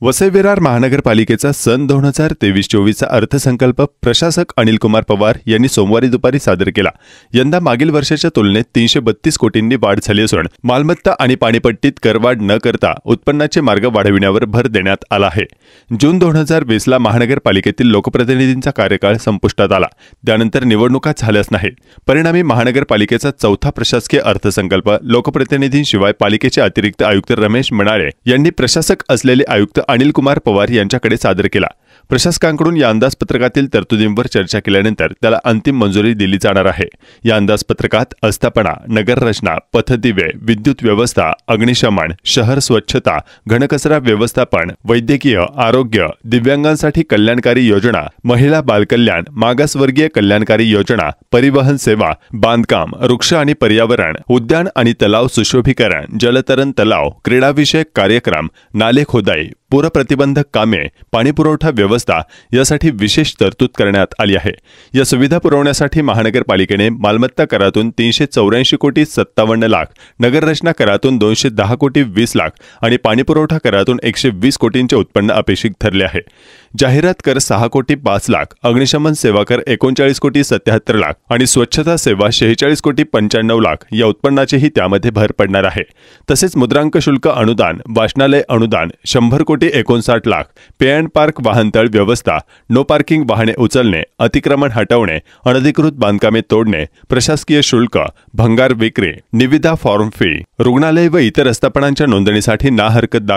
वसई विरार महानगरपालिकेचा सन 2023-24चा अर्थसंकल्प प्रशासक अनिल कुमार पवार यांनी सोमवारी दुपारी सादर केला। यंदा मागील वर्षाच्या तुलनेत 332 कोटींनी वाढ झाली असून मालमत्ता आणि पाणीपट्टीत करवाढ न करता उत्पन्नाचे मार्ग वाढविण्यावर भर देण्यात आला आहे। जून 2020ला महानगरपालिकेतील लोकप्रतिनिधींचा कार्यकाळ संपुष्टात आला, त्यानंतर निवडणुका झाल्याच नाहीत। परिणामी महानगरपालिकेचा चौथा प्रशासकीय अर्थसंकल्प लोकप्रतिनिधींशिवाय पालिकेचे अतिरिक्त आयुक्त रमेश मनाळे यांनी प्रशासक असलेले आयुक्त अनिल कुमार पवार यांच्याकडे सादर केला। प्रशासकांकडून या अंदाजपत्रकातील तरतुदींवर चर्चा केल्यानंतर त्याला अंतिम मंजुरी दिली जाणार आहे। या अंदाजपत्रकात आस्थापना, नगररचना, पथदिवे, विद्युत व्यवस्था, अग्निशमन, शहर स्वच्छता, घनकचरा व्यवस्थापन, वैद्यकीय, आरोग्य, दिव्यांगांसाठी कल्याणकारी योजना, महिला बालकल्याण, मागासवर्गीय कल्याणकारी योजना, परिवहन सेवा, बांधकाम, वृक्ष आणि पर्यावरण, उद्यान आणि तलाव सुशोभीकरण, जलतरण तलाव, क्रीडाविषयक कार्यक्रम, नाले खोदाई, पूर प्रतिबंधक कामे, पाणीपुरवठा व्यवस्था यासाठी विशेष तरतूद करण्यात आली आहे। या सुविधा पुरवण्यासाठी महानगरपालिकेने मालमत्ता करातून 384 कोटी 57 लाख, नगररचना करातून 210 कोटी 20 लाख आणि पाणीपुरवठा करातून 120 कोटींचे उत्पन्न अपेक्षित ठरले आहे। जाहिरात कर 6 कोटी 5 लाख, अग्निशमन सेवा कर 39 कोटी 77 लाख आणि स्वच्छता सेवा 46 कोटी 95 लाख या उत्पन्नाचेही त्यामध्ये भर पडणार आहे। तसेच मुद्रांक शुल्क अनुदान, वाचनालय अनुदान 100 कोटी 59 लाख, पे अँड पार्क वाहनतळ व्यवस्था, नो पार्किंग वाहने उचलणे, अतिक्रमण हटवणे, अनधिकृत बांधकामे तोडणे, प्रशासकीय शुल्क, भंगार विक्री, निविदा फॉर्म फी, रुग्णालय व इतर आस्थापनांच्या नोंदणीसाठी ना हरकत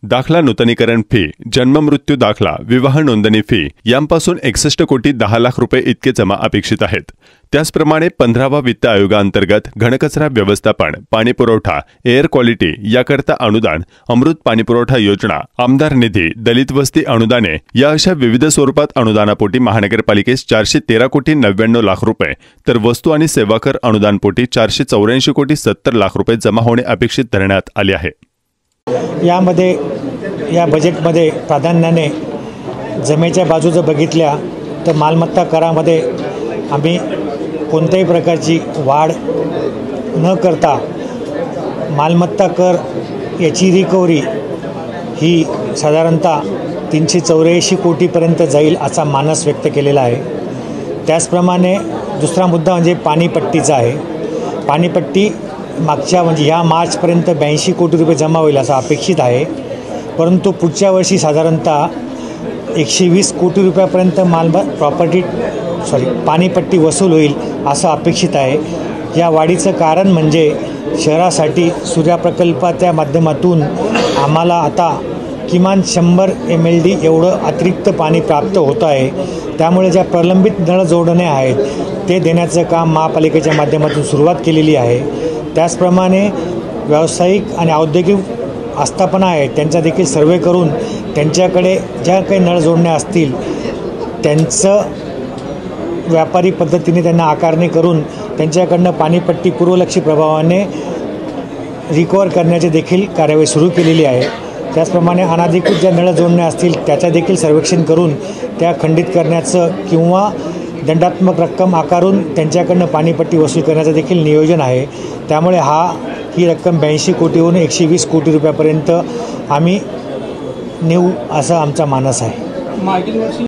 दाखला नूतनीकरण फी, जन्म मृत्यू दाखला, विवाह नोंदणी फी यांपासून 61 कोटी 10 लाख रुपये इतके जमा अपेक्षित आहेत। त्याचप्रमाणे 15वा वित्त आयोगाअंतर्गत घनकचरा व्यवस्थापन, पाणीपुरवठा, एअर क्वालिटी याकरता अनुदान, अमृत पाणीपुरवठा योजना, आमदार निधी, दलित वस्ती अनुदाने या अशा विविध स्वरूपात अनुदानापोटी महानगरपालिकेस 413 कोटी 99 लाख रुपये तर वस्तू आणि सेवा कर अनुदानपोटी 484 कोटी 70 लाख रुपये जमा होणे अपेक्षित धरण्यात आले आहे। या बजेटमध्ये प्राधान्याने जमेच्या बाजू जर बघितल्या तर मालमत्ता करामध्ये आम्ही कोणत्याही प्रकारची वाढ न करता मालमत्ता कर याची रिकव्हरी ही साधारणतः 384 कोटीपर्यंत जाईल असा मानस व्यक्त केलेला आहे। त्याचप्रमाणे दुसरा मुद्दा म्हणजे पाणीपट्टीचा आहे। पाणीपट्टी मागच्या म्हणजे ह्या मार्चपर्यंत 82 कोटी रुपये जमा होईल असं अपेक्षित आहे, परंतु पुढच्या वर्षी साधारणतः 120 कोटी रुपयापर्यंत पाणीपट्टी वसूल होईल असं अपेक्षित आहे। या वाढीचं कारण म्हणजे शहरासाठी सूर्या प्रकल्पाच्या माध्यमातून आम्हाला आता किमान 100 MLD एवढं अतिरिक्त पाणी प्राप्त होतं आहे। त्यामुळे ज्या प्रलंबित नळ जोडणे आहेत ते देण्याचं काम महापालिकेच्या माध्यमातून सुरुवात केलेली आहे। त्याचप्रमाणे व्यावसायिक आणि औद्योगिक आस्थापना आहेत त्यांचा देखील सर्वे करून त्यांच्याकडे ज्या काही नळ जोडण्या असतील त्यांचं व्यापारी पद्धतीने त्यांना आकारणी करून त्यांच्याकडनं पाणीपट्टी पूर्वलक्षी प्रभावाने रिकवर करण्याची देखील कार्यवाही सुरू केलेली आहे। त्याचप्रमाणे अनाधिकृत ज्या नळ जोडण्या असतील त्याचं देखील सर्वेक्षण करून त्या खंडित करण्याचं किंवा दंडात्मक रक्कम आकारून त्यांच्याकडनं पाणीपट्टी वसूल करण्याचं देखील नियोजन आहे। त्यामुळे ही रक्कम 82 कोटीहून 120 कोटी रुपयापर्यंत आम्ही नेऊ असा आमचा मानस आहे। मागील वर्षी